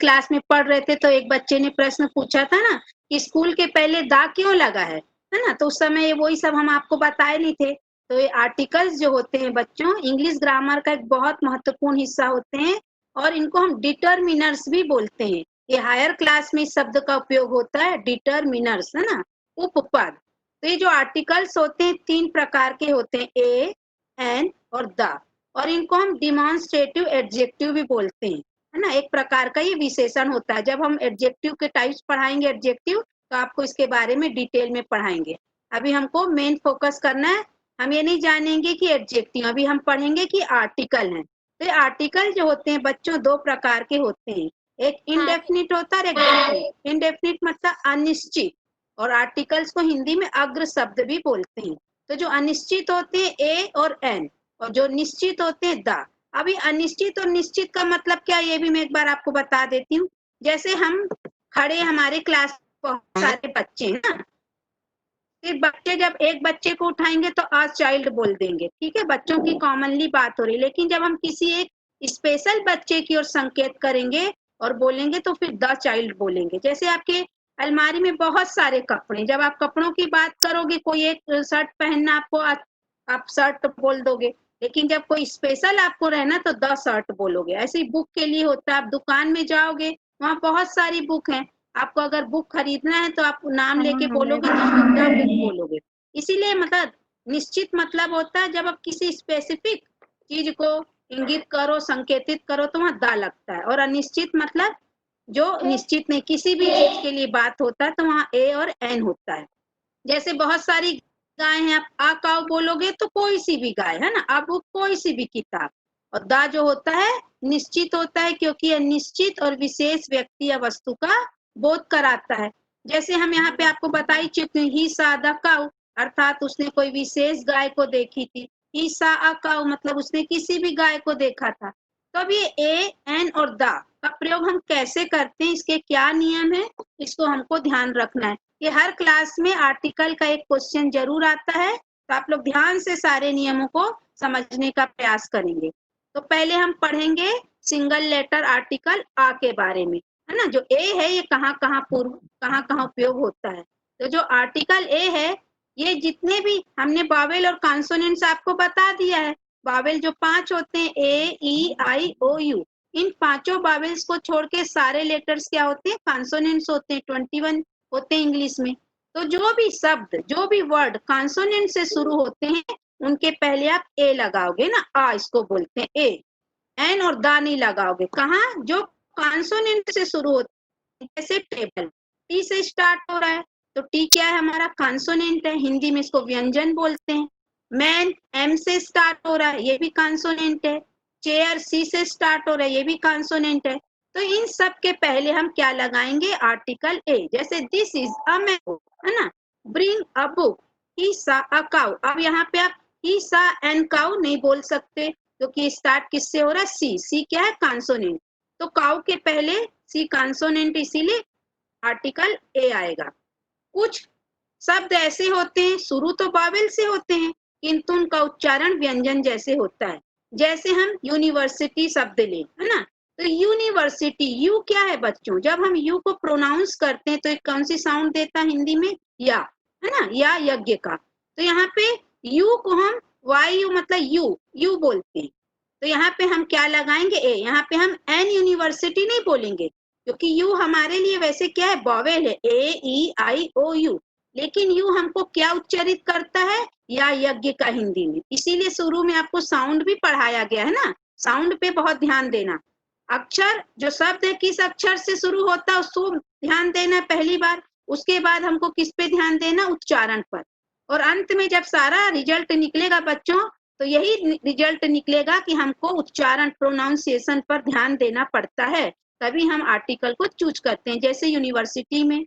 Class में पढ़ रहे थे तो एक बच्चे ने प्रश्न पूछा था ना कि स्कूल के पहले दा क्यों लगा है ना, तो उस समय वही सब हम आपको बताए नहीं थे। तो ये आर्टिकल्स जो होते हैं बच्चों, इंग्लिश ग्रामर का एक बहुत महत्वपूर्ण हिस्सा होते हैं और इनको हम डिटरमिनर्स भी बोलते हैं। ये हायर क्लास में इस शब्द का उपयोग होता है, डिटरमिनर्स, है ना, उपपद। तो ये जो आर्टिकल्स होते हैं 3 प्रकार के होते हैं, ए, एन और द, और इनको हम डिमॉन्स्ट्रेटिव एडजेक्टिव भी बोलते हैं, है ना। एक प्रकार का ये विशेषण होता है। जब हम एडजेक्टिव के टाइप्स पढ़ाएंगे एडजेक्टिव, तो आपको इसके बारे में डिटेल में पढ़ाएंगे। अभी हमको मेन फोकस करना है, हम ये नहीं जानेंगे कि एडजेक्टिव, अभी हम पढ़ेंगे कि आर्टिकल है। तो आर्टिकल जो होते हैं बच्चों 2 प्रकार के होते हैं, एक इनडेफिनिट होता है और एक डेफिनिट। इनडेफिनिट मतलब अनिश्चित, और आर्टिकल्स को हिंदी में अग्र शब्द भी बोलते हैं। तो जो अनिश्चित होते हैं ए और एन, और जो निश्चित होते हैं द। अभी अनिश्चित और निश्चित का मतलब क्या, ये भी मैं एक बार आपको बता देती हूँ। जैसे हम खड़े, हमारे क्लास बहुत सारे बच्चे हैं ना, फिर बच्चे जब एक बच्चे को उठाएंगे तो आज चाइल्ड बोल देंगे, ठीक है, बच्चों की कॉमनली बात हो रही है। लेकिन जब हम किसी एक स्पेशल बच्चे की ओर संकेत करेंगे और बोलेंगे तो फिर द चाइल्ड बोलेंगे। जैसे आपके अलमारी में बहुत सारे कपड़े, जब आप कपड़ों की बात करोगे, कोई एक शर्ट पहनना आपको, आप शर्ट बोल दोगे। लेकिन जब कोई स्पेशल आपको रहना तो द शर्ट बोलोगे। ऐसे ही बुक के लिए होता है, आप दुकान में जाओगे, वहाँ बहुत सारी बुक हैं, आपको अगर बुक खरीदना है तो आप नाम लेके बोलोगे तो द बुक बोलोगे। इसीलिए मतलब निश्चित मतलब होता है जब आप किसी स्पेसिफिक चीज को इंगित करो, संकेतित करो, तो वहाँ द लगता है। और अनिश्चित मतलब जो निश्चित नहीं, किसी भी चीज के लिए बात होता है तो वहाँ ए और एन होता है। जैसे बहुत सारी गाय हैं, आप आ काऊ बोलोगे तो कोई सी भी गाय, है ना, आप वो कोई सी भी किताब। और दा जो होता है निश्चित होता है, क्योंकि यह निश्चित और विशेष व्यक्ति या वस्तु का बोध कराता है। जैसे हम यहाँ पे आपको बता ही चुके हैं, ही सा द काऊ, अर्थात उसने कोई विशेष गाय को देखी थी। ही सा अ काऊ मतलब उसने किसी भी गाय को देखा था। तो अब ये ए, एन और द का प्रयोग हम कैसे करते हैं, इसके क्या नियम है, इसको हमको ध्यान रखना है। ये हर क्लास में आर्टिकल का एक क्वेश्चन जरूर आता है, तो आप लोग ध्यान से सारे नियमों को समझने का प्रयास करेंगे। तो पहले हम पढ़ेंगे सिंगल लेटर आर्टिकल आ के बारे में, है ना। जो ए है ये कहाँ कहाँ पूर्व, कहाँ कहाँ उपयोग होता है। तो जो आर्टिकल ए है, ये जितने भी हमने वावेल और कॉन्सोनेंट्स आपको बता दिया है। वावेल जो 5 होते हैं, ए, ई, आई, ओ, यू, इन पांचों वावेल्स को छोड़ के सारे लेटर्स क्या होते हैं, कॉन्सोनेंट्स होते हैं। 21 होते हैं इंग्लिश में। तो जो भी शब्द, जो भी वर्ड कॉन्सोनेंट से शुरू होते हैं, उनके पहले आप ए लगाओगे ना, आ इसको बोलते हैं ए। एन और दा नहीं लगाओगे। कहाँ, जो कॉन्सोनेंट से शुरू होते हैं, जैसे टेबल टी से स्टार्ट हो रहा है, तो टी क्या है, हमारा कॉन्सोनेंट है, हिंदी में इसको व्यंजन बोलते हैं। मैन एम से स्टार्ट हो रहा है, ये भी कॉन्सोनेंट है। चेयर सी से स्टार्ट हो रहा है, ये भी कॉन्सोनेंट है। तो इन सब के पहले हम क्या लगाएंगे, आर्टिकल ए। जैसे दिस इज अ मैंगो, है ना, ब्रिंग अ बुक, ही सा अ काउ। अब यहाँ पे आप ही सा एन काउ नहीं बोल सकते, क्योंकि स्टार्ट किससे हो रहा है, सी। सी क्या है, कॉन्सोनेंट। तो काउ के पहले सी कॉन्सोनेंट, इसीलिए आर्टिकल ए आएगा। कुछ शब्द ऐसे होते हैं, शुरू तो वावेल से होते हैं, किंतु उनका उच्चारण व्यंजन जैसे होता है। जैसे हम यूनिवर्सिटी शब्द लें, है ना, तो यूनिवर्सिटी, यू क्या है बच्चों, जब हम यू को प्रोनाउंस करते हैं तो एक कौन सी साउंड देता है हिंदी में, या, है ना, या यज्ञ का। तो यहाँ पे यू को हम वाई यू मतलब यू, यू बोलते हैं। तो यहाँ पे हम क्या लगाएंगे, ए। यहाँ पे हम एन यूनिवर्सिटी नहीं बोलेंगे, क्योंकि यू हमारे लिए वैसे क्या है, वॉवेल है, ए, ई, आई, ओ, यू। लेकिन यू हमको क्या उच्चारित करता है, या यज्ञ का हिंदी में। इसीलिए शुरू में आपको साउंड भी पढ़ाया गया है ना, साउंड पे बहुत ध्यान देना। अक्षर, जो शब्द है किस अक्षर से शुरू होता है उसको ध्यान देना पहली बार। उसके बाद हमको किस पे ध्यान देना, उच्चारण पर। और अंत में जब सारा रिजल्ट निकलेगा बच्चों, तो यही रिजल्ट निकलेगा कि हमको उच्चारण, प्रोनाउंसिएशन पर ध्यान देना पड़ता है, तभी हम आर्टिकल को चूज करते हैं। जैसे यूनिवर्सिटी में,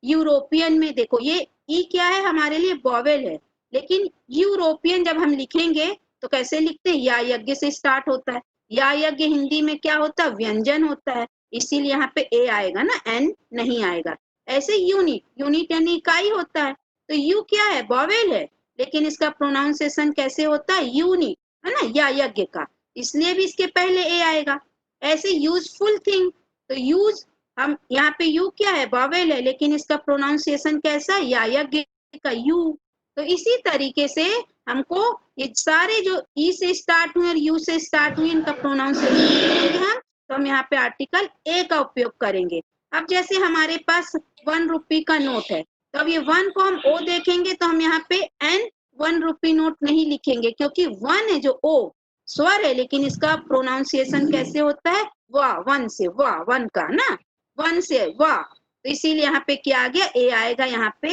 यूरोपियन में, देखो ये ई क्या है, हमारे लिए वॉवेल है, लेकिन यूरोपियन जब हम लिखेंगे तो कैसे लिखते हैं, या यज्ञ से स्टार्ट होता है। या यज्ञ हिंदी में क्या होता है, व्यंजन होता है, इसीलिए यहाँ पे ए आएगा ना, एन नहीं आएगा। ऐसे यूनिट, यूनिट यानी इकाई होता है, तो यू क्या है, वॉवेल है, लेकिन इसका प्रोनाउंसिएशन कैसे होता है, यूनिट, है ना, या यज्ञ का, इसलिए भी इसके पहले ए आएगा। ऐसे यूजफुल थिंग, तो यूज, हम यहाँ पे यू क्या है, वॉवेल है, लेकिन इसका प्रोनाउंसिएशन कैसा है, या यज्ञ का यू। तो इसी तरीके से हमको ये सारे जो ई से स्टार्ट हुए और यू से स्टार्ट हुए इनका प्रोनाउंसिएशन करेंगे हम, तो हम यहाँ पे आर्टिकल ए का उपयोग करेंगे। अब जैसे हमारे पास 1 रुपये का नोट है, तो अब ये 1 को हम ओ देखेंगे तो हम यहाँ पे एन 1 रुपये नोट नहीं लिखेंगे, क्योंकि 1 है जो ओ स्वर है, लेकिन इसका प्रोनाउंसिएशन कैसे होता है, वाह, 1 से, वाह, 1 का ना, 1 से वाह, तो इसीलिए यहाँ पे क्या आ गया, ए आएगा, यहाँ पे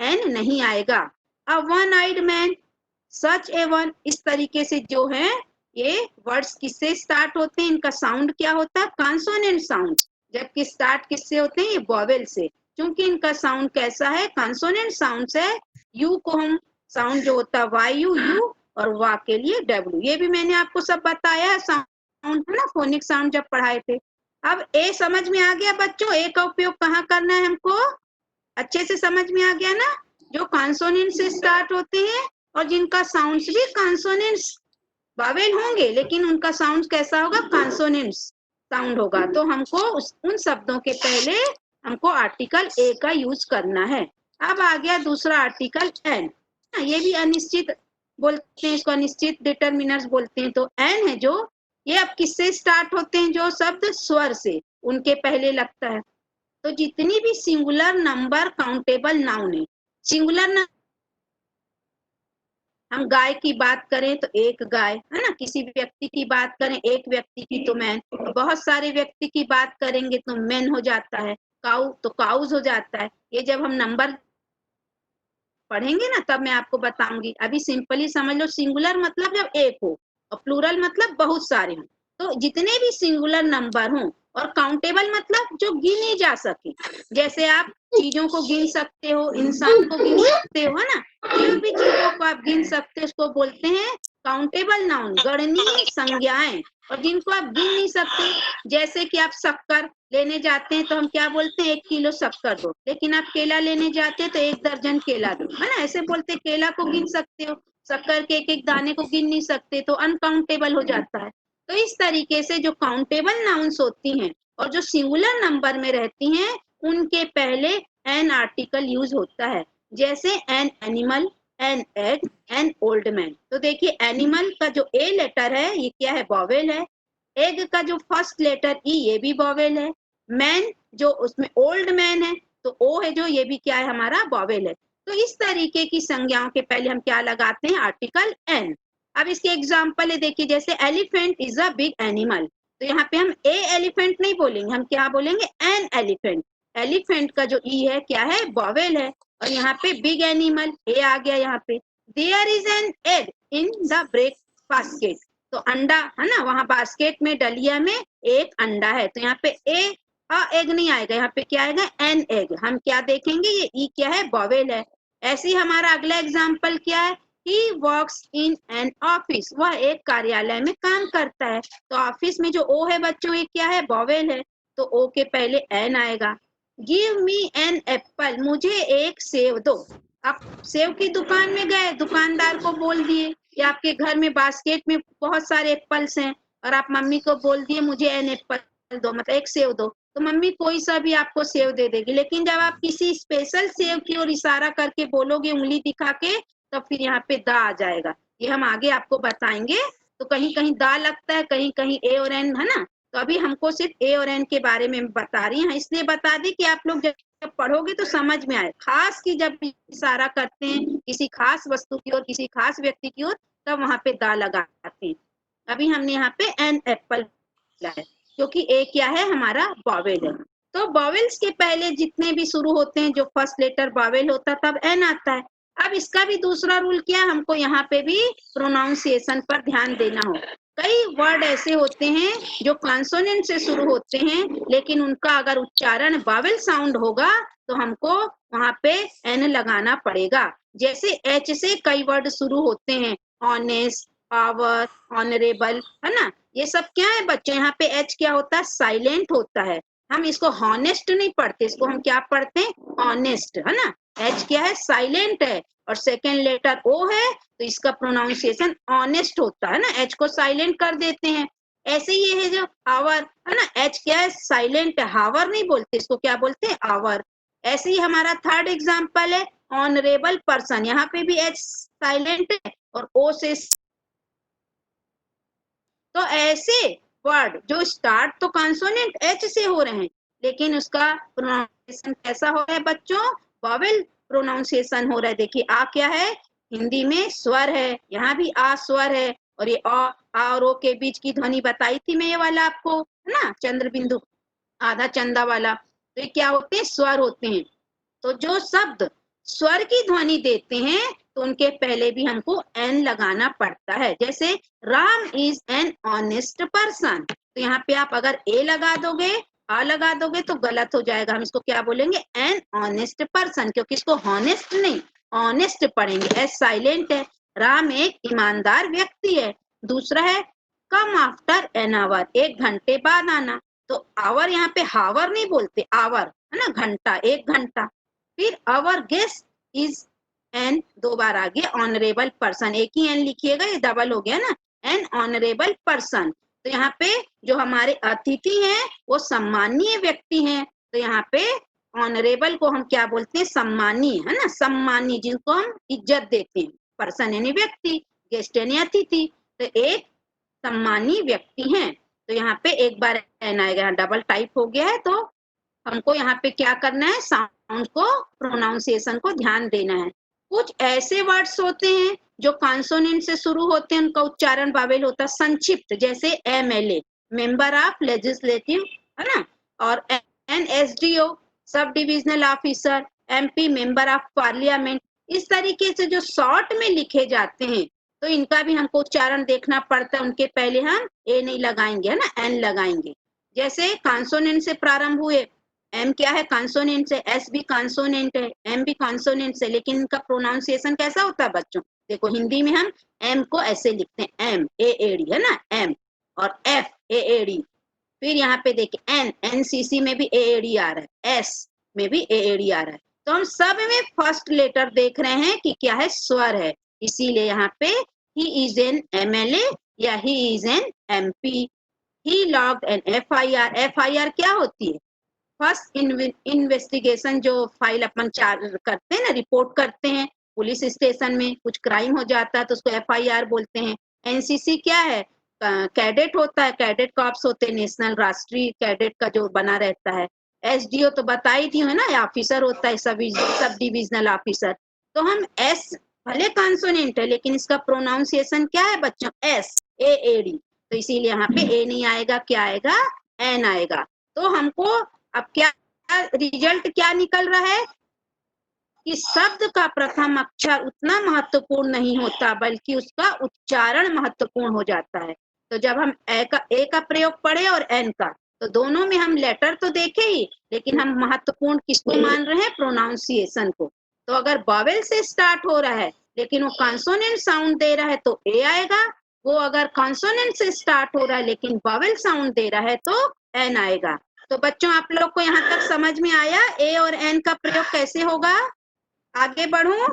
एन नहीं आएगा। अब वन आइड मैन, सच ए वन, इस तरीके से जो है ये वर्ड्स किससे स्टार्ट होते हैं, इनका साउंड क्या होता है, कॉन्सोनेंट साउंड, जबकि स्टार्ट किससे होते हैं, ये वॉवेल से। क्योंकि इनका साउंड कैसा है, कॉन्सोनेंट साउंड है। यू को हम साउंड जो होता है वायु यू, और वा के लिए डब्ल्यू, ये भी मैंने आपको सब बताया है, साउंड है ना, फोनिक साउंड जब पढ़ाए थे। अब ए समझ में आ गया बच्चों, ए का उपयोग कहाँ करना है हमको, अच्छे से समझ में आ गया ना, जो कॉन्सोनेंट से स्टार्ट होते हैं और जिनका साउंड्स भी कॉन्सोनेंट्स, वावेल होंगे लेकिन उनका साउंड कैसा होगा, कॉन्सोनेंट्स साउंड होगा। तो हमको उन शब्दों के पहले हमको आर्टिकल ए का यूज करना है। अब आ गया दूसरा आर्टिकल एन, ये भी अनिश्चित बोलते हैं इसको, अनिश्चित डिटरमिनर्स बोलते हैं। तो एन है जो, ये अब किससे स्टार्ट होते हैं, जो शब्द स्वर से उनके पहले लगता है। तो जितनी भी सिंगुलर नंबर काउंटेबल नाउन है, सिंगुलर हम गाय की बात करें तो एक गाय है ना, किसी व्यक्ति की बात करें एक व्यक्ति की तो मैन, बहुत सारे व्यक्ति की बात करेंगे तो मैन हो जाता है, काउ तो काउज हो जाता है। ये जब हम नंबर पढ़ेंगे ना तब मैं आपको बताऊंगी, अभी सिंपली समझ लो, सिंगुलर मतलब जब एक हो और प्लूरल मतलब बहुत सारे हों। तो जितने भी सिंगुलर नंबर हों, और काउंटेबल मतलब जो गिने जा सके, जैसे आप चीजों को गिन सकते हो, इंसान को गिन सकते हो, है ना, जो भी चीजों को आप गिन सकते हो उसको बोलते हैं काउंटेबल नाउन, गणनीय संज्ञाएं। और जिनको आप गिन नहीं सकते, जैसे कि आप शक्कर लेने जाते हैं तो हम क्या बोलते हैं, 1 किलो शक्कर दो, लेकिन आप केला लेने जाते हैं तो 1 दर्जन केला दो, है ना, ऐसे बोलते, केला को गिन सकते हो, शक्कर के एक एक दाने को गिन नहीं सकते, तो अनकाउंटेबल हो जाता है। तो इस तरीके से जो काउंटेबल नाउन्स होती हैं और जो सिंगुलर नंबर में रहती हैं, उनके पहले एन आर्टिकल यूज होता है, जैसे an animal, an egg, an old man. तो देखिए एनिमल का जो ए लेटर है ये क्या है, वॉवेल है। एग का जो फर्स्ट लेटर ई, ये भी वॉवेल है। मैन जो उसमें ओल्ड मैन है तो ओ है जो, ये भी क्या है हमारा, वॉवेल है। तो इस तरीके की संज्ञाओं के पहले हम क्या लगाते हैं, आर्टिकल एन। अब इसके एग्जाम्पल है, देखिए जैसे elephant is a big animal, तो यहाँ पे हम ए एलिफेंट नहीं बोलेंगे, हम क्या बोलेंगे, एन एलिफेंट। एलिफेंट का जो ई है क्या है, वॉवेल है। और यहाँ पे बिग एनिमल, ए आ गया यहाँ पे। There is an egg in the bread basket, तो अंडा है ना, वहां बास्केट में, डलिया में एक अंडा है, तो यहाँ पे ए एग नहीं आएगा, यहाँ पे क्या आएगा, एन एग। हम क्या देखेंगे, ये ई क्या है, वॉवेल है। ऐसे ही हमारा अगला एग्जाम्पल क्या है, he works in an office, वह एक कार्यालय में काम करता है। तो ऑफिस में जो ओ है बच्चों, ये क्या है, वॉवेल है, तो ओ के पहले एन आएगा। गिव मी एन एप्पल, मुझे एक सेव दो। आप सेव की दुकान में गए, दुकानदार को बोल दिए, या आपके घर में बास्केट में बहुत सारे एप्पल्स हैं और आप मम्मी को बोल दिए मुझे एन एप्पल दो, मतलब एक सेव दो, तो मम्मी कोई सा भी आपको सेव दे देगी। लेकिन जब आप किसी स्पेशल सेव की ओर इशारा करके बोलोगे, उंगली दिखा के, तो फिर यहाँ पे दा आ जाएगा, ये हम आगे आपको बताएंगे। तो कहीं कहीं दा लगता है, कहीं कहीं ए और एन, है ना। तो अभी हमको सिर्फ ए और एन के बारे में बता रही हैं, इसलिए बता दी कि आप लोग जब पढ़ोगे तो समझ में आए, खास की जब इशारा करते हैं किसी खास वस्तु की ओर, किसी खास व्यक्ति की ओर, तब वहां पे दा लगाते हैं। अभी हमने यहाँ पे एन एप्पल है, क्योंकि ए क्या है हमारा, वॉवेल है। तो वॉवेल्स के पहले जितने भी शुरू होते हैं, जो फर्स्ट लेटर वॉवेल होता है तब एन आता है। अब इसका भी दूसरा रूल क्या, हमको यहाँ पे भी प्रोनाउंसिएशन पर ध्यान देना हो। कई वर्ड ऐसे होते हैं जो कॉन्सोनेंट से शुरू होते हैं, लेकिन उनका अगर उच्चारण वॉवेल साउंड होगा तो हमको वहां पे एन लगाना पड़ेगा। जैसे एच से कई वर्ड शुरू होते हैं, ऑनेस्ट, पावर, ऑनरेबल, है ना, ये सब क्या है बच्चों, यहाँ पे एच क्या होता है, साइलेंट होता है। हम इसको हॉनेस्ट नहीं पढ़ते, इसको हम क्या पढ़ते हैं, ऑनेस्ट, है ना। एच क्या है, साइलेंट है, और सेकेंड लेटर ओ है, तो इसका प्रोनाउंसिएशन ऑनेस्ट होता है ना, एच को साइलेंट कर देते हैं। ऐसे ही ये है जो आवर है ना, एच क्या है, साइलेंट है, हावर नहीं बोलते इसको, क्या बोलते हैं, आवर। ऐसे ही हमारा थर्ड एग्जाम्पल है ऑनरेबल पर्सन, यहाँ पे भी एच साइलेंट है और ओ से। तो ऐसे वर्ड जो स्टार्ट तो कॉन्सोनेंट एच से हो रहे हैं, लेकिन उसका प्रोनाउंसिएशन कैसा हो रहा है बच्चों, वॉवेल प्रोनाउंसिएशन हो रहा है। देखिए आ क्या है, हिंदी में स्वर है, यहाँ भी आ स्वर है, और ये आ और ओ के बीच की ध्वनि बताई थी मैं, ये वाला आपको है ना, चंद्र बिंदु आधा चंदा वाला। तो ये क्या होते हैं, स्वर होते हैं। तो जो शब्द स्वर की ध्वनि देते हैं तो उनके पहले भी हमको एन लगाना पड़ता है। जैसे Ram is an honest person, तो यहाँ पे आप अगर ए लगा दोगे, आ लगा दोगे तो गलत हो जाएगा। हम इसको क्या बोलेंगे, एन ऑनेस्ट पर्सन, क्योंकि इसको हॉनेस्ट नहीं ऑनेस्ट पढ़ेंगे, एस साइलेंट है। राम एक ईमानदार व्यक्ति है। दूसरा है कम आफ्टर एन आवर, 1 घंटे बाद आना। तो आवर यहाँ पे हावर नहीं बोलते, आवर है ना, घंटा, 1 घंटा। फिर अवर गेस्ट इज एन, 2 बार आ गया, ऑनरेबल पर्सन, एक ही एन लिखिएगा, ये डबल हो गया ना, एन ऑनरेबल पर्सन। तो यहाँ पे जो हमारे अतिथि हैं वो सम्मानीय व्यक्ति हैं, तो यहाँ पे ऑनरेबल को हम क्या बोलते हैं, सम्मानीय है ना, सम्मानीय, जिनको हम इज्जत देते हैं। पर्सन यानी व्यक्ति, गेस्ट यानी अतिथि, तो एक सम्मानीय व्यक्ति हैं। तो यहाँ पे 1 बार एन आएगा, डबल टाइप हो गया है। तो हमको यहाँ पे क्या करना है, साउंड को, प्रोनाउंसिएशन को ध्यान देना है। कुछ ऐसे वर्ड्स होते हैं जो कॉन्सोनेंट से शुरू होते हैं, उनका उच्चारण वावेल होता है संक्षिप्त, जैसे एमएलए, मेंबर ऑफ लेजिस्लेटिव है ना, और NSDO, sub divisional officer, MP, member of Parliament. इस तरीके से जो शॉर्ट में लिखे जाते हैं तो इनका भी हमको उच्चारण देखना पड़ता है। उनके पहले हम ए नहीं लगाएंगे है ना, एन लगाएंगे। जैसे कॉन्सोनेंट से प्रारंभ हुए, एम क्या है, कॉन्सोनेंट से, एस भी कॉन्सोनेंट है, एम भी कॉन्सोनेंट से, लेकिन इनका प्रोनाउंसिएशन कैसा होता है बच्चों, देखो हिंदी में हम एम को ऐसे लिखते हैं, एम ए एडी है ना, एम, और एफ ए एडी। फिर यहाँ पे देखिए एन, एनसीसी में भी ए एडी आ रहा है, एस में भी ए एडी आ रहा है। तो हम सब में फर्स्ट लेटर देख रहे हैं कि क्या है, स्वर है, इसीलिए यहाँ पे ही इज एन एमएलए या he is an MP. He logged an FIR, FIR क्या होती है, फर्स्ट इन्वेस्टिगेशन, जो फाइल अपन करते हैं ना, रिपोर्ट करते हैं पुलिस स्टेशन में, कुछ क्राइम हो जाता है तो उसको एफआईआर बोलते हैं। एनसीसी क्या है, कैडेट होता है, कैडेट कॉर्प्स होते हैं, नेशनल राष्ट्रीय कैडेट का जो बना रहता है। एसडीओ तो बता ही थी है ना, ऑफिसर होता है, सब डिविजनल ऑफिसर। तो हम एस भले कॉन्सोनेंट है लेकिन इसका प्रोनाउंसिएशन क्या है बच्चों, एस ए एडी, तो इसीलिए यहाँ पे ए नहीं आएगा, क्या आएगा, एन आएगा। तो हमको अब क्या रिजल्ट क्या निकल रहा है कि शब्द का प्रथम अक्षर उतना महत्वपूर्ण नहीं होता बल्कि उसका उच्चारण महत्वपूर्ण हो जाता है। तो जब हम ए का प्रयोग पढ़े और एन का, तो दोनों में हम लेटर तो देखे ही, लेकिन हम महत्वपूर्ण किसको मान रहे हैं, प्रोनाउंसिएशन को। तो अगर वॉवेल से स्टार्ट हो रहा है लेकिन वो कॉन्सोनेंट साउंड दे रहा है तो ए आएगा, वो अगर कॉन्सोनेंट से स्टार्ट हो रहा है लेकिन वॉवेल साउंड दे रहा है तो एन आएगा। तो बच्चों आप लोग को यहाँ तक समझ में आया ए और एन का प्रयोग कैसे होगा? आगे बढ़ूं?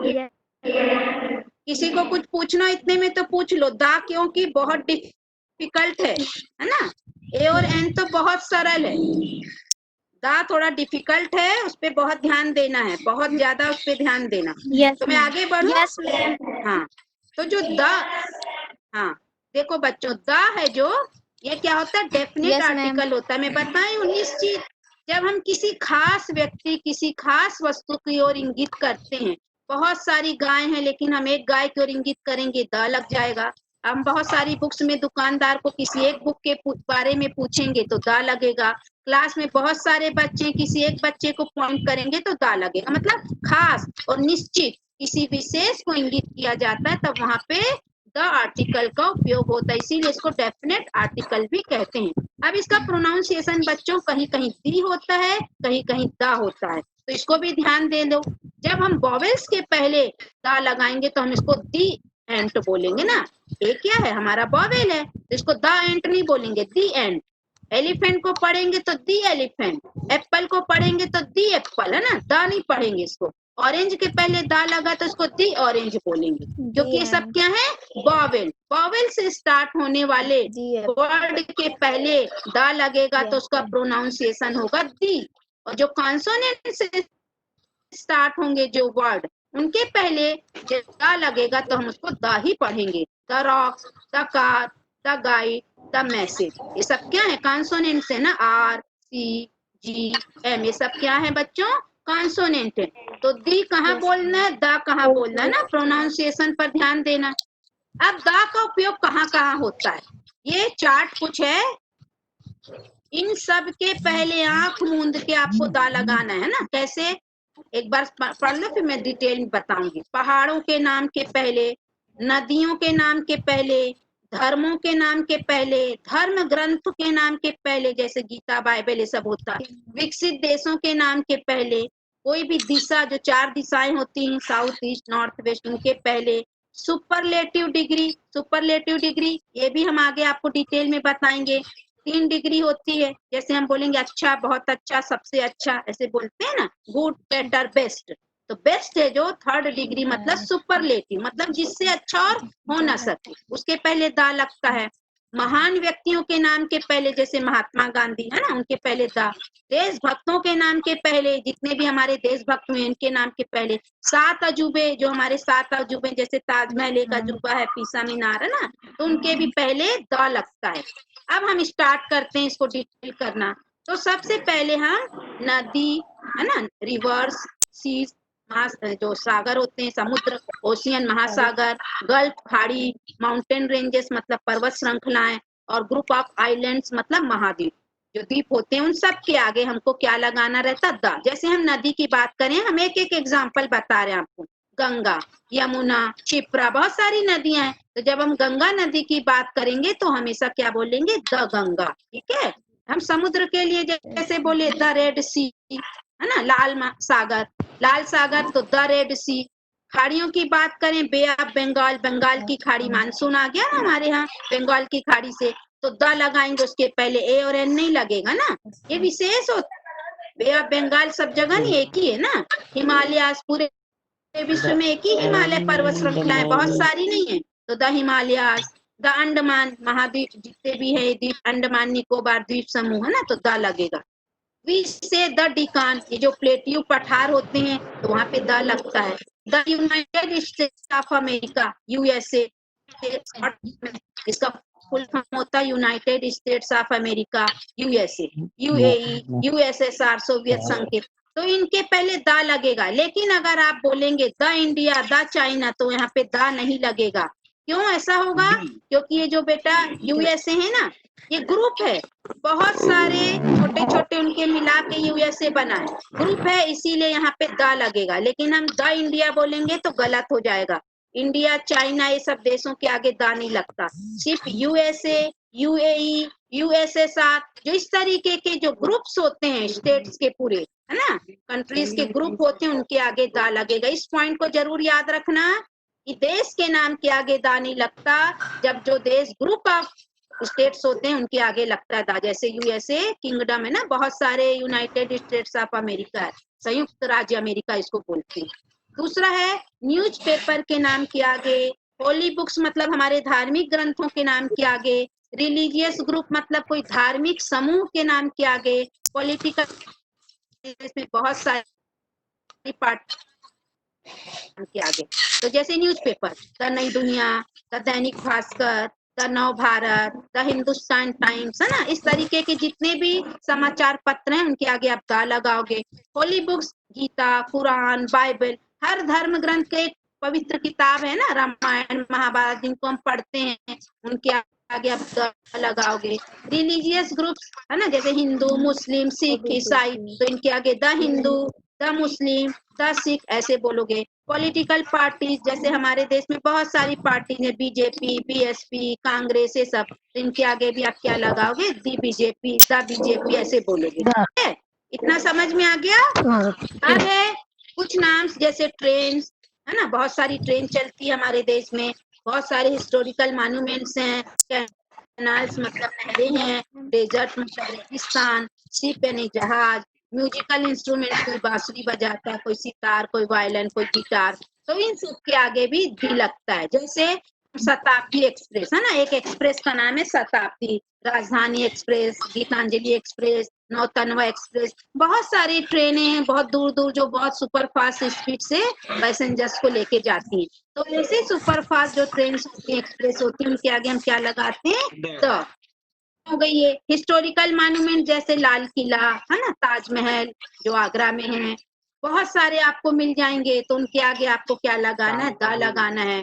किसी को कुछ पूछना इतने में तो पूछ लो, दा क्योंकि बहुत डिफिकल्ट है ना, ए और एन तो बहुत सरल है, दा थोड़ा डिफिकल्ट है, उस पर बहुत ध्यान देना है, बहुत ज्यादा उस पर ध्यान देना। तो मैं आगे बढ़ूं? हाँ, तो जो द, हाँ देखो बच्चों, द है जो, ये क्या होता है, डेफिनेट आर्टिकल होता है। मैं बताई 19 चीज, जब हम किसी खास व्यक्ति, किसी खास वस्तु की ओर इंगित करते हैं, बहुत सारी गाय हैं लेकिन हम एक गाय की ओर इंगित करेंगे, द लग जाएगा। हम बहुत सारी बुक्स में दुकानदार को किसी एक बुक के बारे में पूछेंगे तो द लगेगा। क्लास में बहुत सारे बच्चे, किसी एक बच्चे को पॉइंट करेंगे तो द लगेगा। मतलब खास और निश्चित किसी विशेष को इंगित किया जाता है तब वहां पे द आर्टिकल का उपयोग होता है, इसीलिए इसको डेफिनेट आर्टिकल भी कहते हैं। अब इसका प्रोनाउंसिएशन बच्चों कहीं कहीं दी होता है, कहीं कहीं दा होता है, तो इसको भी ध्यान दे दो। जब हम वॉवेल्स के पहले दा लगाएंगे तो हम इसको दी एंट बोलेंगे ना, ये क्या है, हमारा वॉवेल है, तो इसको द एंट नहीं बोलेंगे, दी एंट। एलिफेंट को पढ़ेंगे तो दी एलिफेंट, एप्पल को पढ़ेंगे तो दी एप्पल है ना, दा नहीं पढ़ेंगे इसको। ऑरेंज के पहले दा लगा तो उसको दी ऑरेंज बोलेंगे, क्योंकि ये सब क्या है, वॉवेल। वॉवेल से स्टार्ट होने वाले वर्ड के पहले दा लगेगा तो उसका प्रोनाउंसिएशन होगा दी, और जो कॉन्सोनेंट से स्टार्ट होंगे जो वर्ड, उनके पहले जब दा लगेगा तो हम उसको दा ही पढ़ेंगे। The rock, the car, the guide, the message, ये सब क्या है, कॉन्सोनेंट से ना, आर सी जी एम, ये सब क्या है बच्चों, कॉन्सोनेंट है। तो दी कहाँ बोलना है, दा कहाँ बोलना है ना, प्रोनाउंसिएशन पर ध्यान देना। अब दा का उपयोग कहाँ कहाँ होता है, ये चार्ट कुछ है, इन सब के पहले आंख मूंद के आपको दा लगाना है ना। कैसे, एक बार पढ़ लो फिर मैं डिटेल में बताऊंगी। पहाड़ों के नाम के पहले, नदियों के नाम के पहले, धर्मों के नाम के पहले, धर्म ग्रंथ के नाम के पहले, जैसे गीता बाइबल ये सब होता है। विकसित देशों के नाम के पहले, कोई भी दिशा, जो 4 दिशाएं होती हैं, साउथ ईस्ट नॉर्थ वेस्ट, उनके पहले। सुपरलेटिव डिग्री, सुपरलेटिव डिग्री ये भी हम आगे आपको डिटेल में बताएंगे। 3 डिग्री होती है, जैसे हम बोलेंगे अच्छा, बहुत अच्छा, सबसे अच्छा, ऐसे बोलते हैं ना, गुड, बेटर, बेस्ट। तो बेस्ट है जो 3rd डिग्री, मतलब सुपरलेटिव, मतलब जिससे अच्छा और हो ना सके, उसके पहले दा लगता है। महान व्यक्तियों के नाम के पहले, जैसे महात्मा गांधी है ना, उनके पहले दा। देशभक्तों के नाम के पहले, जितने भी हमारे देशभक्त हुए इनके नाम के पहले। 7 अजूबे, जो हमारे 7 अजूबे, जैसे ताजमहल एक अजूबा है, पीसा मीनार है ना, तो उनके भी पहले दा लगता है। अब हम स्टार्ट करते हैं इसको डिटेल करना। तो सबसे पहले हम नदी है ना, रिवर्स, सीज, जो सागर होते हैं, समुद्र, ओशियन महासागर, गल्फ खाड़ी, माउंटेन रेंजेस मतलब पर्वत श्रृंखलाएं, और ग्रुप ऑफ आइलैंड्स मतलब महाद्वीप, जो द्वीप होते हैं, उन सब के आगे हमको क्या लगाना रहता, द। जैसे हम नदी की बात करें, हम एक एक एग्जाम्पल बता रहे हैं आपको, गंगा, यमुना, क्षिप्रा, बहुत सारी नदियां हैं। तो जब हम गंगा नदी की बात करेंगे तो हमेशा क्या बोलेंगे, द गंगा, ठीक है। हम समुद्र के लिए जैसे बोले द रेड सी, है ना, सागर, लाल सागर, तो द रेड सी। खाड़ियों की बात करें, बे ऑफ बंगाल, बंगाल की खाड़ी, मानसून आ गया ना हमारे यहाँ बंगाल की खाड़ी से, तो द लगाएंगे, उसके पहले ए और एन नहीं लगेगा ना, ये विशेष होता है। बे ऑफ बंगाल सब जगह नहीं एक ही है ना, हिमालय पूरे विश्व में एक ही हिमालय पर्वत श्रृंखलाएं, बहुत सारी नहीं है। तो द हिमालय, द अंडमान महाद्वीप, जितने भी है द्वीप, अंडमान निकोबार द्वीप समूह है ना, तो द लगेगा। वी से द डिकान, ये जो प्लेटियो पठार होते हैं तो वहां पे द लगता है। The United states of America, USA, इसका फुल फॉर्म होता है United states of America, USA, UAE, USSR, Soviet संघ के, तो इनके पहले दा लगेगा। लेकिन अगर आप बोलेंगे द इंडिया, द चाइना, तो यहाँ पे दा नहीं लगेगा। क्यों ऐसा होगा, क्योंकि ये जो बेटा यूएसए है ना, ये ग्रुप है, बहुत सारे छोटे छोटे उनके मिला के यूएसए बना है, ग्रुप है, इसीलिए यहाँ पे द लगेगा। लेकिन हम द इंडिया बोलेंगे तो गलत हो जाएगा, इंडिया, चाइना, ये सब देशों के आगे दा नहीं लगता। सिर्फ यूएसए, यूएई, यूएसएसआर, जो इस तरीके के जो ग्रुप्स होते हैं स्टेट्स के पूरे, है ना, कंट्रीज के ग्रुप होते हैं, उनके आगे दा लगेगा। इस पॉइंट को जरूर याद रखना कि देश के नाम के आगे दा नहीं लगता, जब जो देश ग्रुप ऑफ स्टेट्स होते हैं उनके आगे लगता है दा। जैसे यूएसए किंगडम है ना, बहुत सारे, यूनाइटेड स्टेट्स ऑफ अमेरिका है, संयुक्त राज्य अमेरिका इसको बोलते हैं। दूसरा है न्यूज़पेपर के नाम के आगे, होली बुक्स मतलब हमारे धार्मिक ग्रंथों के नाम के आगे, रिलीजियस ग्रुप मतलब कोई धार्मिक समूह के नाम के आगे, पॉलिटिकल, इसमें बहुत सारी पार्टी के आगे। तो जैसे न्यूज़पेपर, द नई दुनिया, द दैनिक भास्कर, द नव भारत, द हिंदुस्तान टाइम्स, है ना, इस तरीके के जितने भी समाचार पत्र हैं उनके आगे आप दा लगाओगे। Holy books, Gita, Quran, Bible, हर धर्म ग्रंथ के एक पवित्र किताब है ना, रामायण महाभारत, जिनको हम पढ़ते हैं, उनके आगे आप दा लगाओगे। रिलीजियस ग्रुप्स है ना, जैसे हिंदू, मुस्लिम, सिख, ईसाई, तो इनके आगे the Hindu, the Muslim, the Sikh ऐसे बोलोगे। पॉलिटिकल पार्टीज, जैसे हमारे देश में बहुत सारी पार्टी है, बीजेपी, बीएसपी, कांग्रेस, ये सब, तो इनके आगे भी आप क्या लगाओगे, दी बीजेपी, द बीजेपी ऐसे बोलोगे, ठीक है। इतना समझ में आ गया। अब है कुछ नाम, जैसे ट्रेन है ना, बहुत सारी ट्रेन चलती है हमारे देश में, बहुत सारे हिस्टोरिकल मॉन्यूमेंट्स हैं, कैनाल्स मतलब नहरें हैं, डेजर्ट मतलब रेगिस्तान, शिप यानी जहाज, म्यूजिकल इंस्ट्रूमेंट, कोई बांसुरी बजाता है, कोई सितार, कोई वायलिन, कोई गिटार, तो इन सब के आगे भी दी लगता है। जैसे शताब्दी एक्सप्रेस है ना, एक एक्सप्रेस का नाम है Shatabdi, Rajdhani express, Gitanjali express, Nautanwa express, बहुत सारी ट्रेनें हैं बहुत दूर दूर जो बहुत सुपर फास्ट स्पीड से पैसेंजर्स को लेके जाती हैं। तो ऐसे सुपर फास्ट जो ट्रेन होती है, एक्सप्रेस होती है, उनके आगे हम क्या लगाते हैं? द। हो गई ये हिस्टोरिकल मॉन्यूमेंट, जैसे लाल किला है ना, ताजमहल जो आगरा में है, बहुत सारे आपको मिल जाएंगे, तो उनके आगे आपको क्या लगाना है? द लगाना है।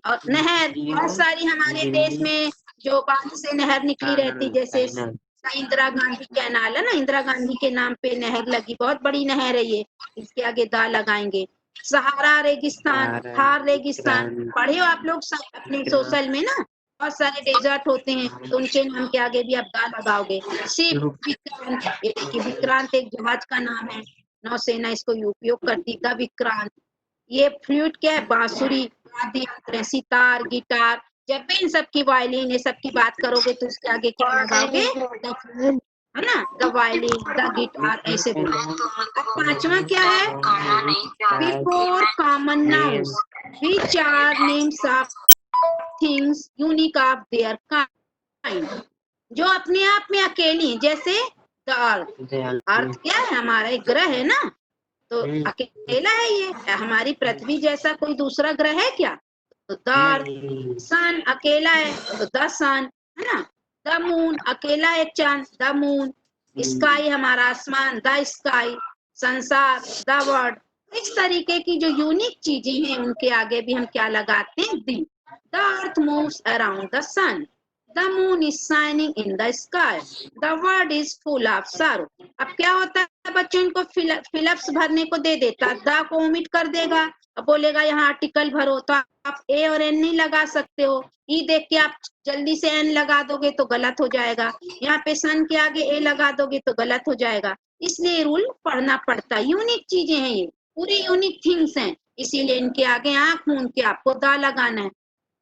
और नहर, बहुत सारी हमारे देश में जो बांध से नहर निकली रहती, जैसे इंदिरा गांधी कैनाल है ना, इंदिरा गांधी के नाम पे नहर लगी, बहुत बड़ी नहर है ये, इसके आगे दा लगाएंगे। सहारा रेगिस्तान, थार रेगिस्तान, पढ़े हो आप लोग अपने सोशल में ना, बहुत सारे डेजर्ट होते हैं, तो उनके नाम के आगे भी आप दा लगाओगे। शिप विक्रांत, ये देखिए विक्रांत एक जहाज का नाम है, नौसेना इसको उपयोग करती था, विक्रांत। ये फ्लूट क्या है? बांसुरी, वाद्य यंत्र, सितार, गिटार। जब भी इन सब की वायलिन, ये सब की बात करोगे तो उसके आगे क्या लगाओगे? है ना, द वायलिन, द गिटार, ऐसे बोलो। अब पांचवा क्या है? Before common nouns which are names of things unique of their kind, जो अपने आप में अकेली हैं, जैसे द अर्थ। अर्थ क्या है? हमारा एक ग्रह है ना, तो अकेला है ये, हमारी पृथ्वी जैसा कोई दूसरा ग्रह है क्या? तो द अर्थ। सन अकेला है, तो द सन, है ना। द मून अकेला एक चांद, द मून। स्काई हमारा आसमान, द स्काई। संसार, द वर्ल्ड। इस तरीके की जो यूनिक चीजें हैं उनके आगे भी हम क्या लगाते हैं? The. The earth moves around the sun, the moon is shining in the sky, the world is full of sorrow। अब क्या होता है बच्चों, इनको फिलअप्स भरने को दे देता, द को ओमिट कर देगा, अब बोलेगा यहाँ आर्टिकल भरो, तो आप ए और एन नहीं लगा सकते हो, ई देख के आप जल्दी से एन लगा दोगे तो गलत हो जाएगा, यहाँ पे सन के आगे ए लगा दोगे तो गलत हो जाएगा, इसलिए रूल पढ़ना पड़ता है। यूनिक चीजें हैं ये, पूरी यूनिक थिंग्स हैं, इसीलिए इनके आगे आंख मूंद के आपको दा लगाना है।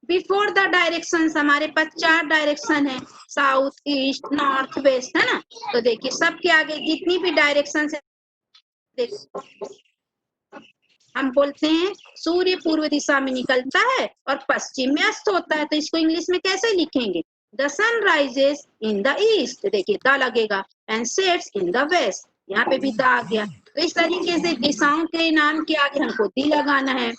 बिफोर द डायरेक्शन, हमारे पास 4 डायरेक्शन है, साउथ, ईस्ट, नॉर्थ, वेस्ट, है ना। तो देखिए सबके आगे जितनी भी डायरेक्शन है, हम बोलते हैं सूर्य पूर्व दिशा में निकलता है और पश्चिम में अस्त होता है, तो इसको इंग्लिश में कैसे लिखेंगे? The sun rises in the east, देखिए द लगेगा, and sets in the west, यहाँ पे भी द आ गया। तो इस तरीके से दिशाओं के नाम के आगे हमको दी लगाना है।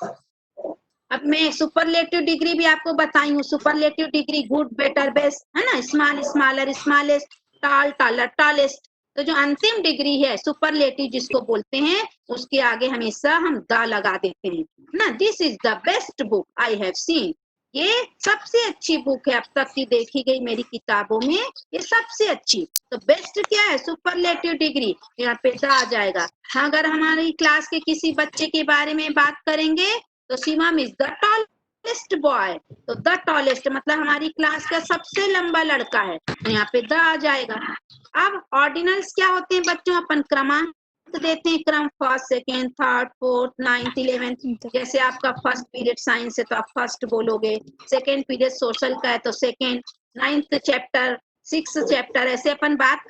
अब मैं सुपरलेटिव डिग्री भी आपको बताई हूँ, superlative degree good, better, best, है ना, small, smaller, smallest, tall, taller, tallest. तो जो अंतिम डिग्री है सुपरलेटिव जिसको बोलते हैं, उसके आगे हमेशा हम द लगा देते हैं ना। This is the best book I have seen, ये सबसे अच्छी बुक है अब तक की देखी गई मेरी किताबों में, ये सबसे अच्छी। तो बेस्ट क्या है? सुपरलेटिव डिग्री, यहाँ पे द आ जाएगा। अगर हमारी क्लास के किसी बच्चे के बारे में बात करेंगे तो Shivam is the tallest boy, तो द टॉलेस्ट मतलब हमारी क्लास का सबसे लंबा लड़का है, तो यहाँ पे द आ जाएगा। अब ऑर्डिनल्स क्या होते हैं बच्चों? अपन क्रमांक देते हैं, क्रम, first, second, third, fourth, ninth, 11th। जैसे आपका फर्स्ट पीरियड साइंस है तो आप फर्स्ट बोलोगे, सेकेंड पीरियड सोशल का है तो second, 9th chapter, 6th chapter, ऐसे अपन बात